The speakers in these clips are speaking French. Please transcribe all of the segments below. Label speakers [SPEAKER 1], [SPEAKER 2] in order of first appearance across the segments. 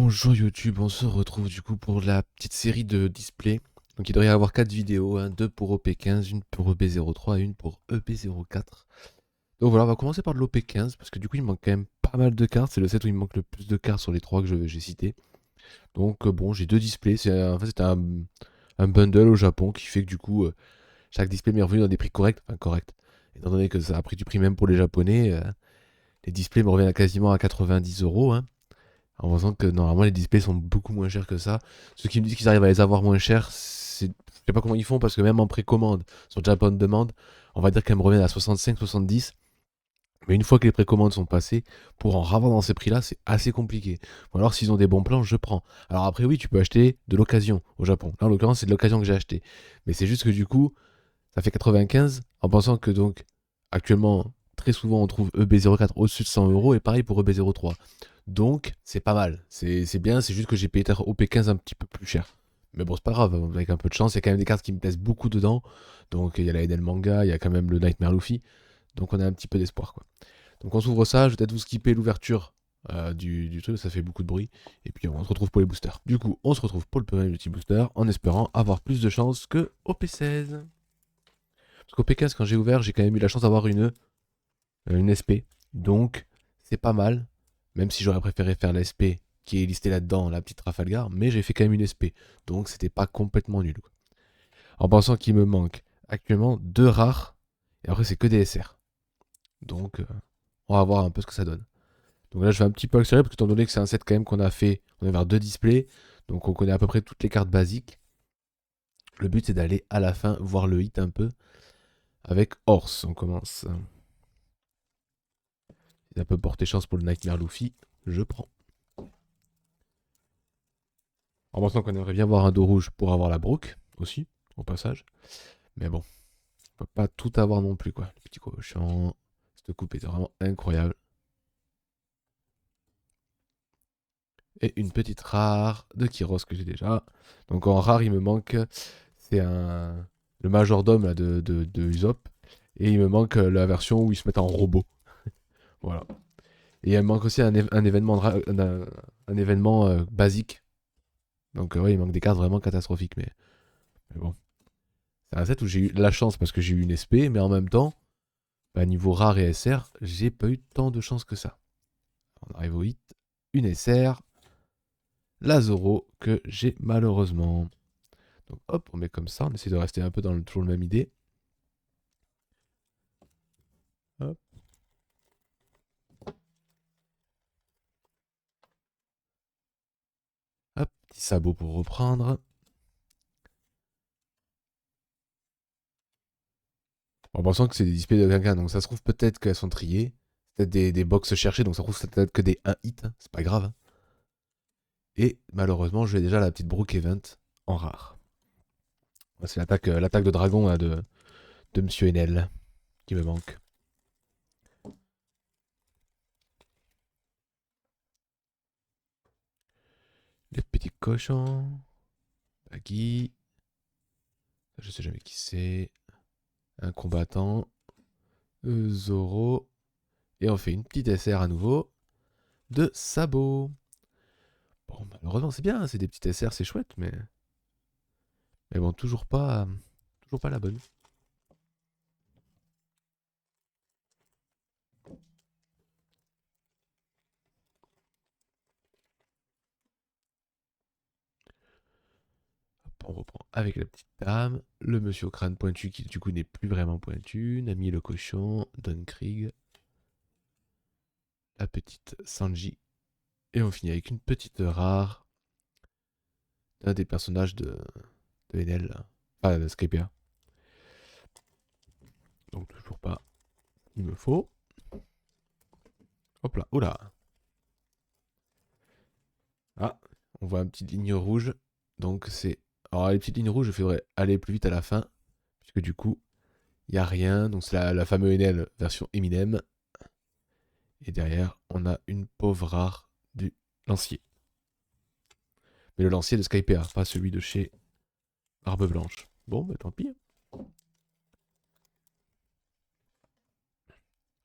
[SPEAKER 1] Bonjour YouTube, on se retrouve du coup pour la petite série de displays. Donc il devrait y avoir 4 vidéos, hein, 2 pour OP15, une pour EB03 et une pour EB04. Donc voilà, on va commencer par de l'OP15 parce que du coup il manque quand même pas mal de cartes. C'est le set où il me manque le plus de cartes sur les 3 que j'ai cités. Donc bon, j'ai 2 displays. En fait, c'est un bundle au Japon qui fait que du coup chaque display m'est revenu dans des prix corrects. Enfin corrects. Étant donné que ça a pris du prix même pour les Japonais, les displays me reviennent à quasiment à 90 euros, hein. En pensant que normalement les displays sont beaucoup moins chers que ça. Ceux qui me disent qu'ils arrivent à les avoir moins chers, je sais pas comment ils font parce que même en précommande, sur Japan Demande, on va dire qu'elles me reviennent à 65-70. Mais une fois que les précommandes sont passées, pour en ravoir dans ces prix-là, c'est assez compliqué. Ou alors s'ils ont des bons plans, je prends. Alors après oui, tu peux acheter de l'occasion au Japon. Là en l'occurrence c'est de l'occasion que j'ai acheté. Mais c'est juste que du coup, ça fait 95 en pensant que donc actuellement très souvent on trouve EB04 au-dessus de 100 euros et pareil pour EB03. Donc c'est pas mal, c'est bien, c'est juste que j'ai payé peut-être OP15 un petit peu plus cher. Mais bon, c'est pas grave, avec un peu de chance, il y a quand même des cartes qui me plaisent beaucoup dedans. Donc il y a la Enel Manga, il y a quand même le Nightmare Luffy. Donc on a un petit peu d'espoir quoi. Donc on s'ouvre ça, je vais peut-être vous skipper l'ouverture du truc, ça fait beaucoup de bruit. Et puis on se retrouve pour les boosters. Du coup, on se retrouve pour le premier multi booster en espérant avoir plus de chance que OP16. Parce qu'au P15, quand j'ai ouvert, j'ai quand même eu la chance d'avoir une SP. Donc, c'est pas mal. Même si j'aurais préféré faire la SP qui est listée là-dedans, la petite Trafalgar. Mais j'ai fait quand même une SP. Donc, c'était pas complètement nul, quoi. En pensant qu'il me manque actuellement 2 rares. Et après, c'est que des SR. Donc, on va voir un peu ce que ça donne. Donc là, je vais un petit peu accélérer parce que, étant donné que c'est un set quand même qu'on a fait, on a vers 2 displays. Donc, on connaît à peu près toutes les cartes basiques. Le but, c'est d'aller à la fin voir le hit un peu. Avec Horse, on commence. Ça peut porter chance pour le Nightmare Luffy. Je prends. En pensant qu'on aimerait bien voir un dos rouge pour avoir la Brooke aussi, au passage. Mais bon, on peut pas tout avoir non plus, quoi. Le petit cochon. Cette coupe était vraiment incroyable. Et une petite rare de Kyros que j'ai déjà. Donc en rare, il me manque. C'est le majordome là, de Usopp. Et il me manque la version où ils se mettent en robot. Voilà. Et il me manque aussi un événement, un événement basique. Donc ouais, il manque des cartes vraiment catastrophiques. Mais bon. C'est un set où j'ai eu la chance parce que j'ai eu une SP, mais en même temps, bah, niveau rare et SR, j'ai pas eu tant de chance que ça. On arrive au hit, une SR, la Zoro que j'ai malheureusement. Donc hop, on met comme ça, on essaie de rester un peu dans toujours la même idée. Hop, hop, petit sabot pour reprendre. En pensant que c'est des displays de quelqu'un, donc ça se trouve peut-être qu'elles sont triées. Peut-être des box cherchées, donc ça se trouve c'est peut-être que des 1 hit, hein, c'est pas grave, hein. Et malheureusement, j'ai déjà la petite Brook Event en rare. C'est l'attaque de dragon là, de Monsieur Enel qui me manque. Les petits cochons. Baggy. Je sais jamais qui c'est. Un combattant. Zoro. Et on fait une petite SR à nouveau. De sabot. Bon, malheureusement, c'est bien. C'est des petites SR, c'est chouette. Mais bon, toujours pas. Toujours pas la bonne. Hop, on reprend avec la petite dame. Le monsieur au crâne pointu qui, du coup, n'est plus vraiment pointu. Nami le cochon. Don Krieg. La petite Sanji. Et on finit avec une petite rare. D'un des personnages de NL. Enfin, de Skypiea. Donc, toujours pas. Il me faut. Hop là. Oula. Ah, on voit une petite ligne rouge. Donc c'est. Alors les petites lignes rouges, il faudrait aller plus vite à la fin. Puisque du coup, il n'y a rien. Donc c'est la fameuse Enel version Eminem. Et derrière, on a une pauvre rare du lancier. Mais le lancier de Skypea, pas celui de chez Barbe Blanche. Bon, bah tant pis.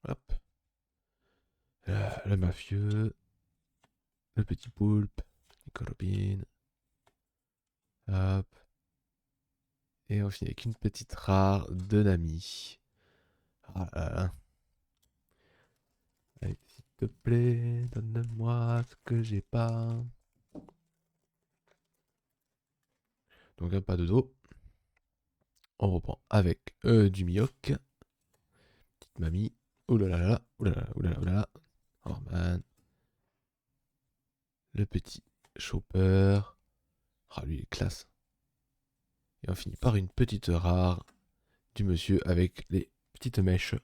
[SPEAKER 1] Hop. Le mafieux. Le petit poulpe. Nico Robin. Hop. Et on finit avec une petite rare de Nami. Ah là là. Allez, s'il te plaît, donne-moi ce que j'ai pas. Donc un pas de dos. On reprend avec du Mihawk. Petite mamie. Ouh là là là. Ouh là là ouh là là ouh là là. Orman. Le petit Chopper. Ah lui il est classe. Et on finit par une petite rare du monsieur avec les petites mèches.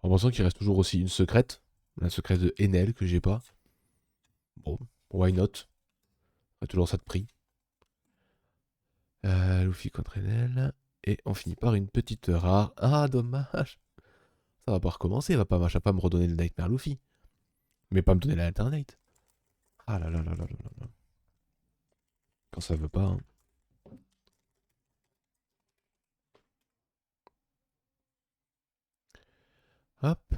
[SPEAKER 1] En pensant qu'il reste toujours aussi une secrète. La secrète de Enel que j'ai pas. Bon, why not? On a toujours ça de prix. Luffy contre Enel. Et on finit par une petite rare. Ah, dommage. Ça va pas recommencer. Il va pas me redonner le Nightmare Luffy. Mais pas me donner l'alternate. Ah là là là là là là là. Quand ça veut pas, hein. Hop.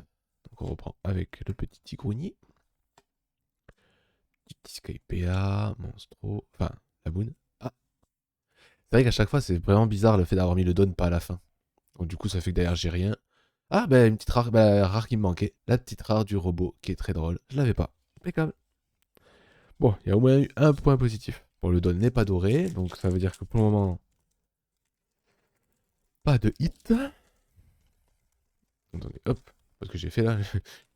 [SPEAKER 1] Donc on reprend avec le petit tigroni. Petit Skypea, Monstro. Enfin, la boune. Ah. C'est vrai qu'à chaque fois, c'est vraiment bizarre le fait d'avoir mis le don pas à la fin. Donc du coup, ça fait que derrière, j'ai rien. Ah, bah, une petite rare, bah, rare qui me manquait. La petite rare du robot qui est très drôle. Je l'avais pas. Impeccable. Bon, il y a au moins eu un point positif. Bon, le don n'est pas doré, donc ça veut dire que pour le moment, pas de hit. Attendez, hop. Parce que j'ai fait là,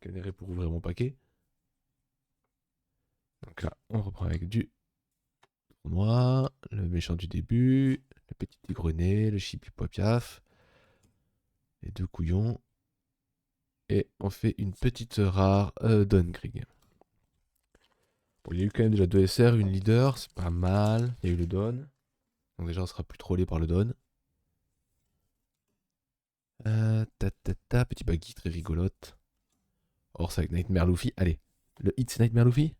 [SPEAKER 1] galéré pour ouvrir mon paquet. Donc là, on reprend avec du tournoi, le méchant du début, le petit tigrenet, le chipi poipiaf, les deux couillons. Et on fait une petite rare Don Krieg. Bon, il y a eu quand même déjà 2 SR, une leader, c'est pas mal. Il y a eu le Don. Donc déjà, on sera plus trollé par le Don. Petit baggy très rigolote. Or, c'est avec Nightmare Luffy. Allez, le hit, c'est Nightmare Luffy?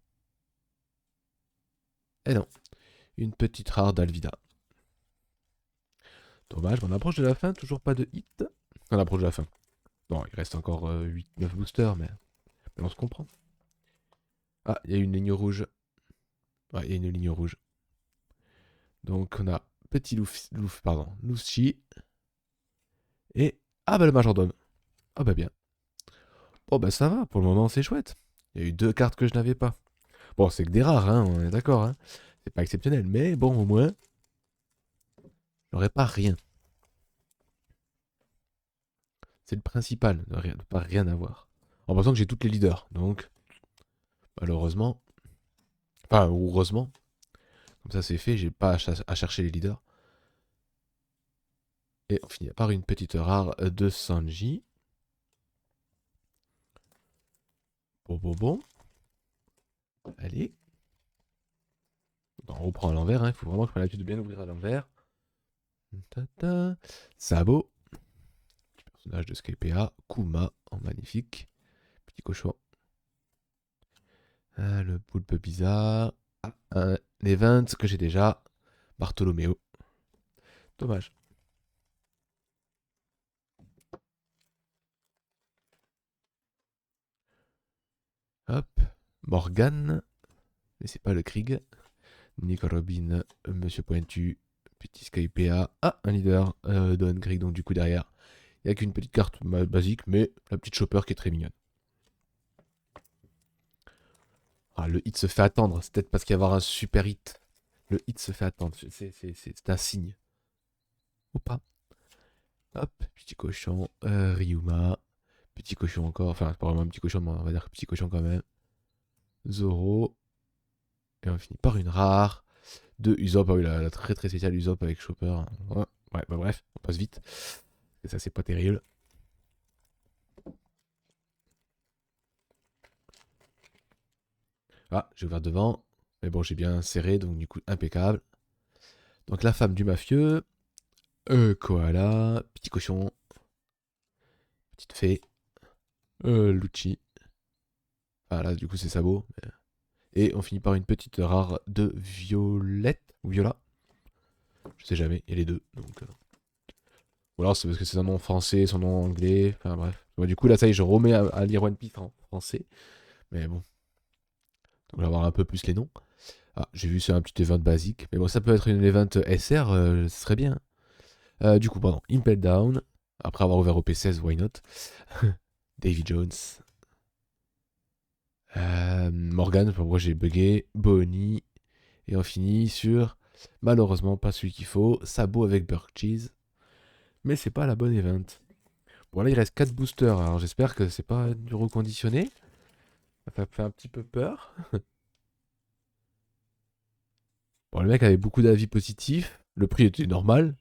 [SPEAKER 1] Eh non, une petite rare d'Alvida. Dommage, on approche de la fin, toujours pas de hit. On approche de la fin. Bon, il reste encore 8-9 boosters, mais on se comprend. Ah, il y a une ligne rouge. Ouais, il y a une ligne rouge. Donc on a petit Luffy. Et... Ah bah le majordome. Ah bah bien. Bon bah ça va, pour le moment c'est chouette. Il y a eu 2 cartes que je n'avais pas. Bon, c'est que des rares, hein, on est d'accord. Hein. C'est pas exceptionnel, mais bon, au moins, j'aurais pas rien. C'est le principal, de pas rien avoir. En pensant que j'ai toutes les leaders, donc malheureusement, enfin heureusement, comme ça c'est fait, j'ai pas à chercher les leaders. Et on finit par une petite rare de Sanji. Bon. Allez. On reprend à l'envers, il faut vraiment que je prenne l'habitude de bien ouvrir à l'envers. Sabo. Petit personnage de Skypea. Kuma en magnifique. Petit cochon. Ah, le poulpe bizarre. Ah, un event que j'ai déjà. Bartholoméo. Dommage. Hop. Morgane. Mais c'est pas le Krieg. Nico Robin. Monsieur Pointu. Petit Skypea. Ah, un leader. Don Krieg. Donc du coup derrière. Il n'y a qu'une petite carte basique. Mais la petite Chopper qui est très mignonne. Ah, le hit se fait attendre. C'est peut-être parce qu'il va y avoir un super hit. Le hit se fait attendre. C'est un signe. Ou pas. Hop, petit cochon. Ryuma. Petit cochon encore. Enfin, c'est pas vraiment un petit cochon, mais on va dire petit cochon quand même. Zoro. Et on finit par une rare de Usopp. Ah oui, la très très spéciale Usopp avec Chopper. Ouais, bah bref, on passe vite. Et ça, c'est pas terrible. Ah, j'ai ouvert devant. Mais bon, j'ai bien serré, donc du coup, impeccable. Donc la femme du mafieux. Koala. Petit cochon. Petite fée. Lucci. Ah là, du coup, c'est sabot. Et on finit par une petite rare de Violette. Ou Viola. Je sais jamais, il y a les deux. Donc, ou alors c'est parce que c'est un nom français, son nom anglais. Enfin bref. Ouais, du coup, là, ça y est, je remets à lire One Piece en français. Mais bon, donc on va voir un peu plus les noms. Ah, j'ai vu c'est un petit event basique. Mais bon, ça peut être une event SR, ce serait bien. Du coup, pardon, Impel Down. Après avoir ouvert OP16, why not? Davy Jones. Morgan, pourquoi j'ai bugué. Bonnie. Et on finit sur, malheureusement, pas celui qu'il faut. Sabo avec Burk Cheese. Mais c'est pas la bonne event. Bon, là, il reste 4 boosters. Alors, j'espère que c'est pas du reconditionné. Ça fait un petit peu peur. Bon, le mec avait beaucoup d'avis positifs. Le prix était normal.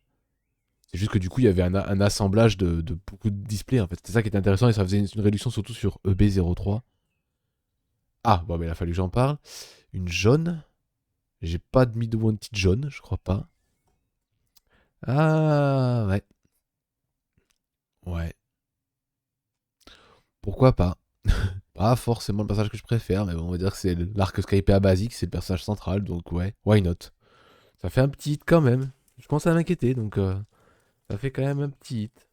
[SPEAKER 1] C'est juste que du coup, il y avait un assemblage de beaucoup de displays. En fait, c'était ça qui était intéressant et ça faisait une réduction surtout sur EB03. Ah, bon, mais il a fallu que j'en parle. Une jaune. J'ai pas de mid-wanted jaune, je crois pas. Ah, ouais. Ouais. Pourquoi pas? Pas forcément le personnage que je préfère, mais bon, on va dire que c'est l'arc Skypa basique, c'est le personnage central, donc ouais, why not? Ça fait un petit hit quand même. Je commence à m'inquiéter, donc ça fait quand même un petit hit.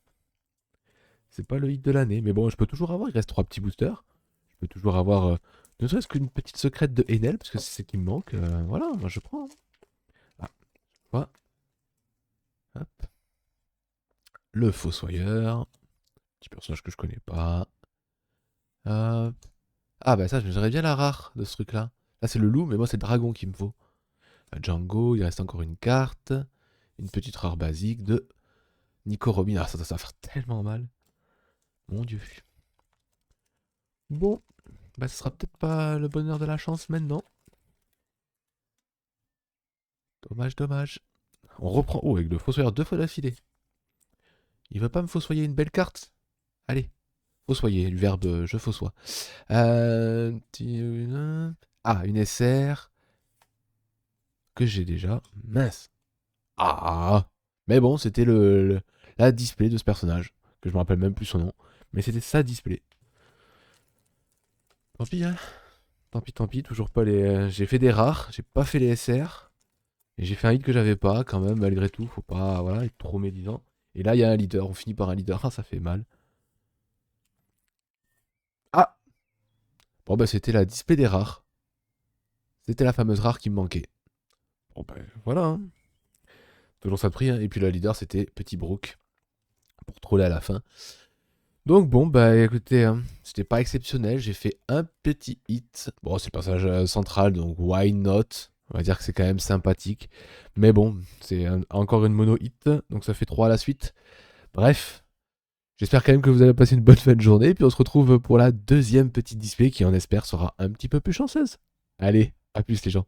[SPEAKER 1] C'est pas le hit de l'année, mais bon, je peux toujours avoir, il reste 3 petits boosters. Je peux toujours avoir ne serait-ce qu'une petite secrète de Enel, parce que c'est ce qui me manque. Voilà, moi je prends. Ah, voilà. Hop. Le Fossoyeur. Petit personnage que je connais pas. Hop. Ah bah ça, j'aurais bien la rare de ce truc-là. Là c'est le loup, mais moi c'est le dragon qu'il me faut. Django, il reste encore une carte. Une petite rare basique de Nico Robin. Ah, ça va faire tellement mal. Mon dieu. Bon, bah ce sera peut-être pas le bonheur de la chance maintenant. Dommage, dommage. On reprend. Oh, avec le fossoyeur 2 fois d'affilée. Il va pas me fossoyer une belle carte? Allez, fossoyer, du verbe je fossoie. Ah, une SR que j'ai déjà. Mince. Ah, mais bon, c'était la display de ce personnage, que je me rappelle même plus son nom, mais c'était sa display. Tant pis, hein. Tant pis, toujours pas les. J'ai fait des rares, j'ai pas fait les SR, et j'ai fait un hit que j'avais pas, quand même, malgré tout, faut pas voilà, être trop médisant. Et là, il y a un leader, on finit par un leader, ah, ça fait mal. Ah, bon, bah, c'était la display des rares. C'était la fameuse rare qui me manquait. Bon, bah, voilà, hein. Toujours ça de prix, hein. Et puis la leader, c'était Petit Brook, pour troller à la fin. Donc bon, bah écoutez, hein, c'était pas exceptionnel, j'ai fait un petit hit. Bon, c'est le passage central, donc why not? On va dire que c'est quand même sympathique. Mais bon, c'est encore une mono hit, donc ça fait 3 à la suite. Bref, j'espère quand même que vous avez passé une bonne fin de journée, puis on se retrouve pour la deuxième petite display qui, on espère, sera un petit peu plus chanceuse. Allez, à plus les gens.